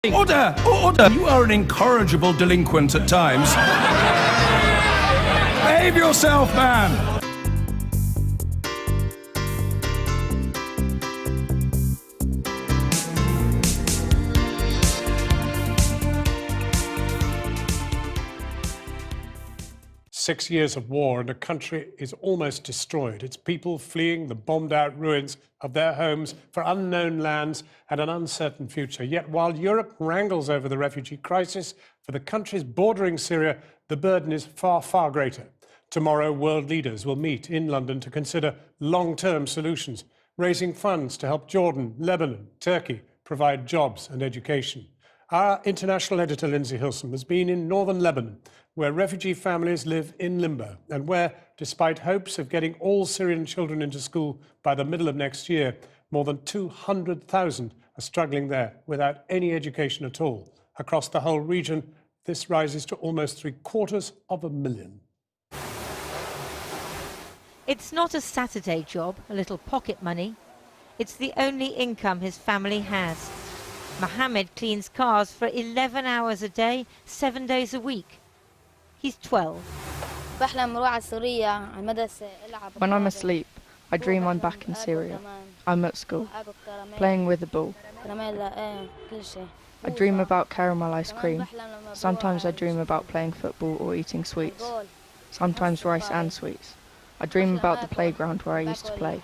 Order! Order! You are an incorrigible delinquent at times. Behave yourself, man! 6 years of war and a country is almost destroyed. Its people fleeing the bombed-out ruins of their homes for unknown lands and an uncertain future. Yet while Europe wrangles over the refugee crisis, for the countries bordering Syria, the burden is far, far greater. Tomorrow, world leaders will meet in London to consider long-term solutions, raising funds to help Jordan, Lebanon, Turkey provide jobs and education. Our international editor, Lindsay Hilson, has been in northern Lebanon, where refugee families live in limbo and where, despite hopes of getting all Syrian children into school by the middle of next year, more than 200,000 are struggling there without any education at all. Across the whole region, this rises to almost 750,000. It's not a Saturday job, a little pocket money. It's the only income his family has. Mohammed cleans cars for 11 hours a day, 7 days a week. He's 12. When I'm asleep, I dream I'm back in Syria. I'm at school, playing with a ball. I dream about caramel ice cream. Sometimes I dream about playing football or eating sweets. Sometimes rice and sweets. I dream about the playground where I used to play.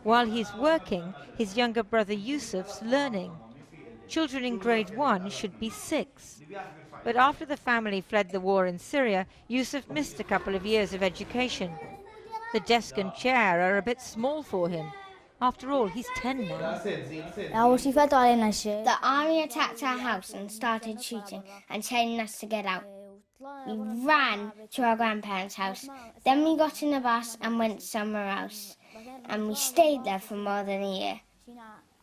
While he's working, his younger brother Yusuf's learning. Children in grade 1 should be 6. But after the family fled the war in Syria, Yusuf missed a couple of years of education. The desk and chair are a bit small for him. After all, he's 10 now. The army attacked our house and started shooting and telling us to get out. We ran to our grandparents' house. Then we got in a bus and went somewhere else. And we stayed there for more than a year.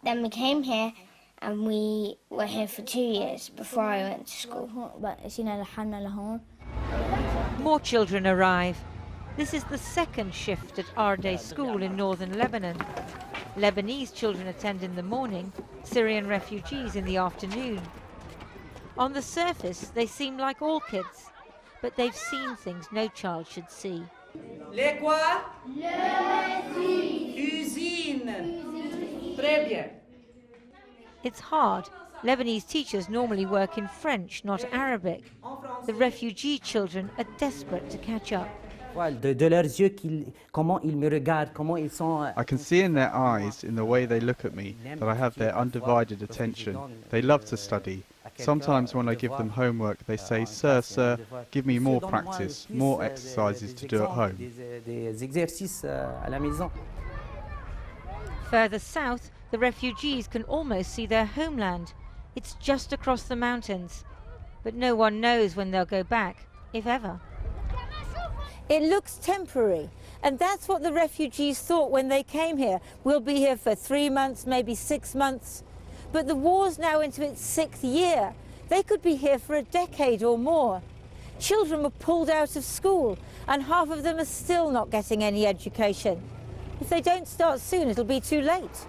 Then we came here and we were here for 2 years before I went to school. More children arrive. This is the second shift at Arday School in northern Lebanon. Lebanese children attend in the morning, Syrian refugees in the afternoon. On the surface, they seem like all kids, but they've seen things no child should see. Les quoi? Usine. Très bien. It's hard. Lebanese teachers normally work in French, not Arabic. The refugee children are desperate to catch up. I can see in their eyes, in the way they look at me, that I have their undivided attention. They love to study. Sometimes when I give them homework, they say, "Sir, sir, give me more practice, more exercises to do at home." Further south, the refugees can almost see their homeland. It's just across the mountains. But no one knows when they'll go back, if ever. It looks temporary, and that's what the refugees thought when they came here. We'll be here for 3 months, maybe 6 months. But the war's now into its 6th year. They could be here for a decade or more. Children were pulled out of school, and half of them are still not getting any education. If they don't start soon, it'll be too late.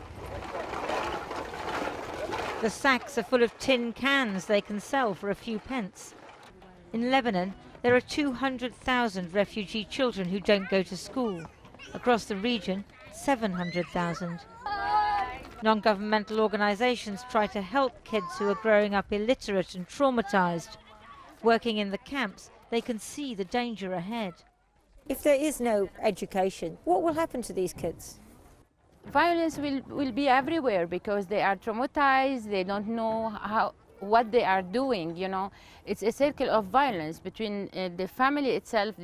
The sacks are full of tin cans they can sell for a few pence. In Lebanon, there are 200,000 refugee children who don't go to school. Across the region, 700,000. Non-governmental organisations try to help kids who are growing up illiterate and traumatised. Working in the camps, they can see the danger ahead. If there is no education, what will happen to these kids? Violence will be everywhere because they are traumatized, they don't know what they are doing, you know. It's a circle of violence between the family itself,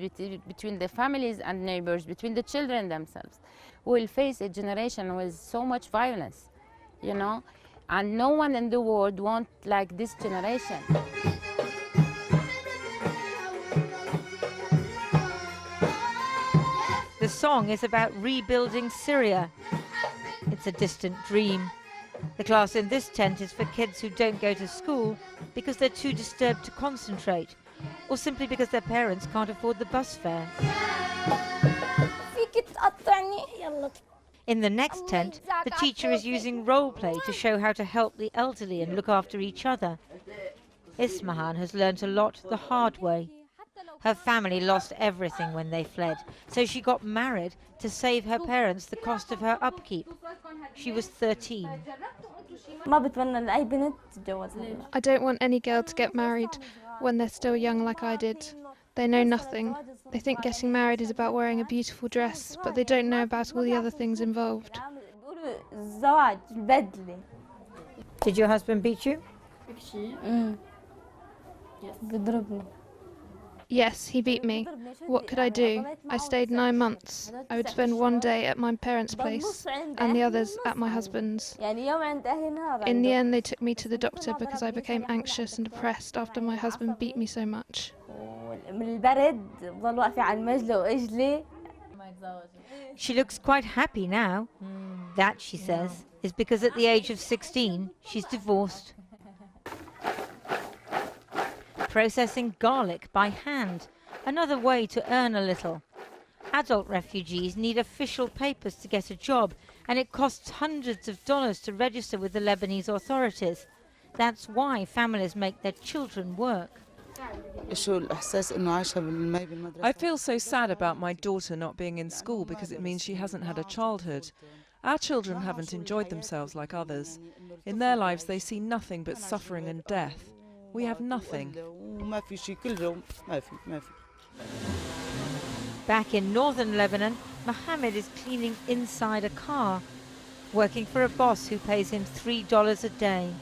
between the families and neighbors, between the children themselves. We'll face a generation with so much violence, you know, and no one in the world wants like this generation. The song is about rebuilding Syria. It's a distant dream. The class in this tent is for kids who don't go to school because they're too disturbed to concentrate, or simply because their parents can't afford the bus fare. In the next tent, the teacher is using role play to show how to help the elderly and look after each other. Ismahan has learnt a lot the hard way. Her family lost everything when they fled, so she got married to save her parents the cost of her upkeep. She was 13. I don't want any girl to get married when they're still young like I did. They know nothing. They think getting married is about wearing a beautiful dress, but they don't know about all the other things involved. Did your husband beat you? Yes, he beat me. What could I do? I stayed 9 months. I would spend one day at my parents' place and the others at my husband's. In the end, they took me to the doctor because I became anxious and depressed after my husband beat me so much. She looks quite happy now. That, she says, is because at the age of 16, she's divorced. Processing garlic by hand, another way to earn a little. Adult refugees need official papers to get a job, and it costs hundreds of dollars to register with the Lebanese authorities. That's why families make their children work. I feel so sad about my daughter not being in school because it means she hasn't had a childhood. Our children haven't enjoyed themselves like others. In their lives they see nothing but suffering and death. We have nothing. Back in northern Lebanon, Mohammed is cleaning inside a car, working for a boss who pays him $3 a day.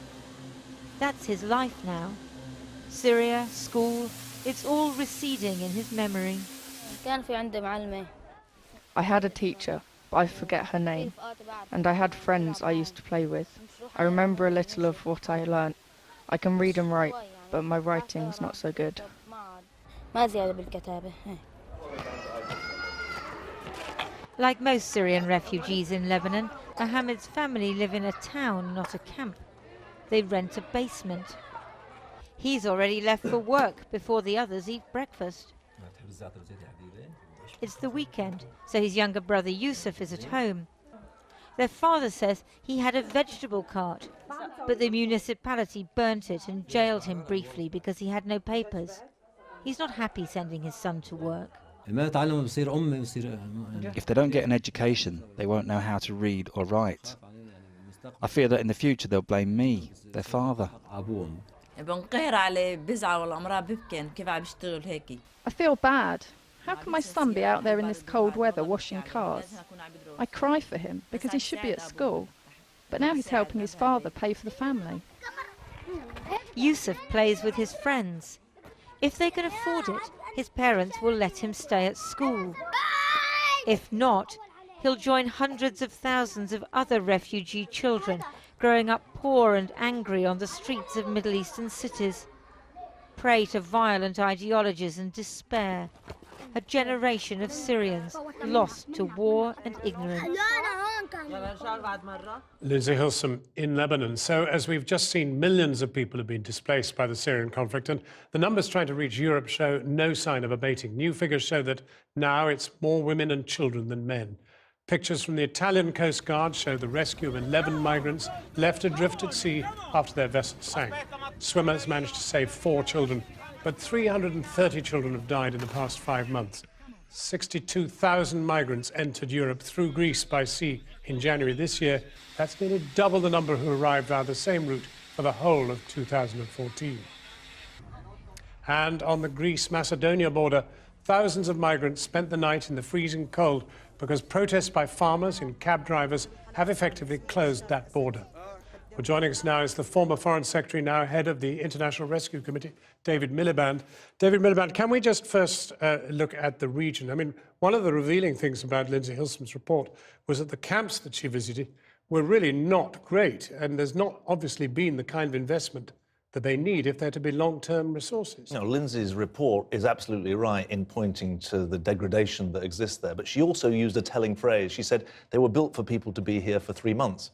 That's his life now. Syria, school, it's all receding in his memory. I had a teacher, but I forget her name, and I had friends I used to play with. I remember a little of what I learnt. I can read and write, but my writing's not so good. Like most Syrian refugees in Lebanon, Mohammed's family live in a town, not a camp. They rent a basement. He's already left for work before the others eat breakfast. It's the weekend, so his younger brother Yusuf is at home. Their father says he had a vegetable cart, but the municipality burnt it and jailed him briefly because he had no papers. He's not happy sending his son to work. If they don't get an education, they won't know how to read or write. I fear that in the future they'll blame me, their father. I feel bad. How can my son be out there in this cold weather washing cars? I cry for him because he should be at school. But now he's helping his father pay for the family. Yusuf plays with his friends. If they can afford it, his parents will let him stay at school. If not, he'll join hundreds of thousands of other refugee children growing up poor and angry on the streets of Middle Eastern cities, prey to violent ideologies and despair. A generation of Syrians lost to war and ignorance. Lindsay Hilsum in Lebanon. So, as we've just seen, millions of people have been displaced by the Syrian conflict, and the numbers trying to reach Europe show no sign of abating. New figures show that now it's more women and children than men. Pictures from the Italian Coast Guard show the rescue of 11 migrants left adrift at sea after their vessel sank. Swimmers managed to save 4 children, but 330 children have died in the past 5 months. 62,000 migrants entered Europe through Greece by sea in January this year. That's nearly double the number who arrived via the same route for the whole of 2014. And on the Greece-Macedonia border, thousands of migrants spent the night in the freezing cold because protests by farmers and cab drivers have effectively closed that border. Well, joining us now is the former Foreign Secretary, now head of the International Rescue Committee, David Miliband. David Miliband, can we just first look at the region? I mean, one of the revealing things about Lindsay Hilsum's report was that the camps that she visited were really not great, and there's not obviously been the kind of investment that they need if they're to be long-term resources. No, Lindsay's report is absolutely right in pointing to the degradation that exists there, but she also used a telling phrase. She said they were built for people to be here for 3 months.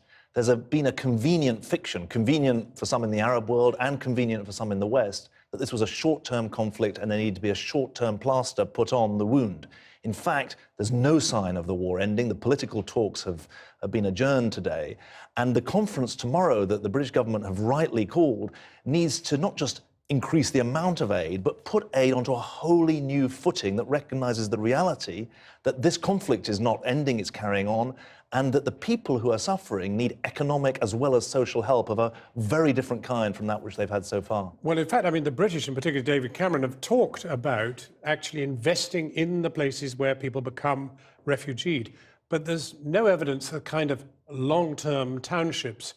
there's been a convenient fiction, convenient for some in the Arab world and convenient for some in the West, that this was a short-term conflict and there needed to be a short-term plaster put on the wound. In fact, there's no sign of the war ending. The political talks have been adjourned today. And the conference tomorrow that the British government have rightly called needs to not just increase the amount of aid, but put aid onto a wholly new footing that recognises the reality that this conflict is not ending, it's carrying on, and that the people who are suffering need economic as well as social help of a very different kind from that which they've had so far. Well, in fact, I mean, the British, and particularly David Cameron, have talked about actually investing in the places where people become refugeed. But there's no evidence of kind of long-term townships,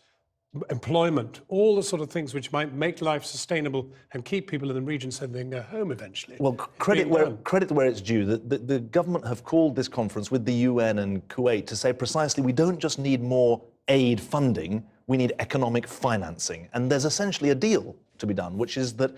employment, all the sort of things which might make life sustainable and keep people in the region so they can go home eventually. Well, credit where it's due. The government have called this conference with the UN and Kuwait to say precisely we don't just need more aid funding, we need economic financing. And there's essentially a deal to be done, which is that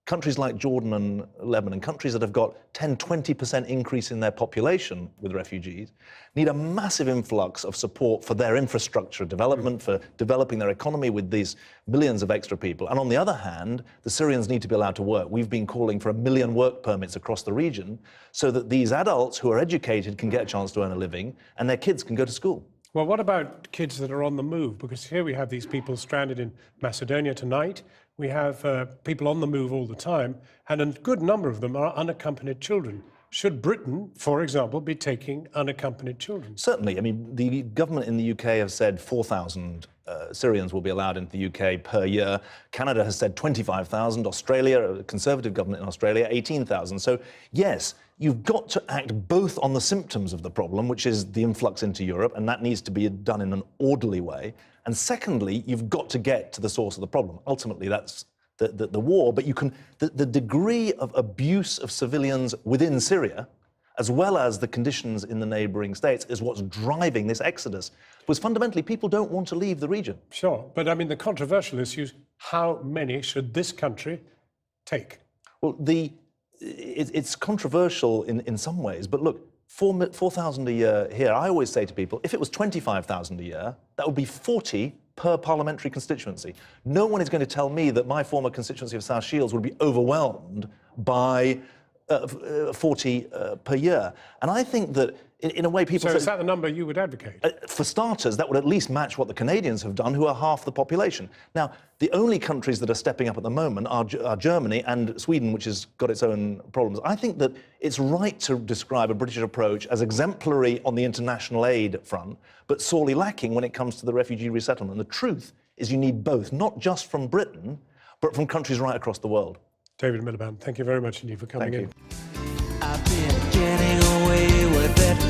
countries like Jordan and Lebanon, countries that have got 10, 20% increase in their population with refugees, need a massive influx of support for their infrastructure development, for developing their economy with these millions of extra people. And on the other hand, the Syrians need to be allowed to work. We've been calling for 1 million work permits across the region so that these adults who are educated can get a chance to earn a living and their kids can go to school. Well, what about kids that are on the move? Because here we have these people stranded in Macedonia tonight. We have people on the move all the time, and a good number of them are unaccompanied children. Should Britain, for example, be taking unaccompanied children? Certainly. I mean, the government in the UK have said 4,000 Syrians will be allowed into the UK per year. Canada has said 25,000. Australia, a Conservative government in Australia, 18,000. So, yes, you've got to act both on the symptoms of the problem, which is the influx into Europe, and that needs to be done in an orderly way. And secondly, you've got to get to the source of the problem. Ultimately, that's the war, but you can the degree of abuse of civilians within Syria, as well as the conditions in the neighbouring states, is what's driving this exodus. Because fundamentally, people don't want to leave the region. Sure, but I mean, the controversial issue is how many should this country take? Well, it's controversial in some ways, but look, 4,000 a year here, I always say to people, if it was 25,000 a year, that would be 40 per parliamentary constituency. No one is going to tell me that my former constituency of South Shields would be overwhelmed by 40 per year. And I think that, in a way, people... So is that the number you would advocate? For starters, that would at least match what the Canadians have done, who are half the population. Now, the only countries that are stepping up at the moment are Germany and Sweden, which has got its own problems. I think that it's right to describe a British approach as exemplary on the international aid front, but sorely lacking when it comes to the refugee resettlement. The truth is you need both, not just from Britain, but from countries right across the world. David Miliband, thank you very much indeed for coming in. I've been getting away with it.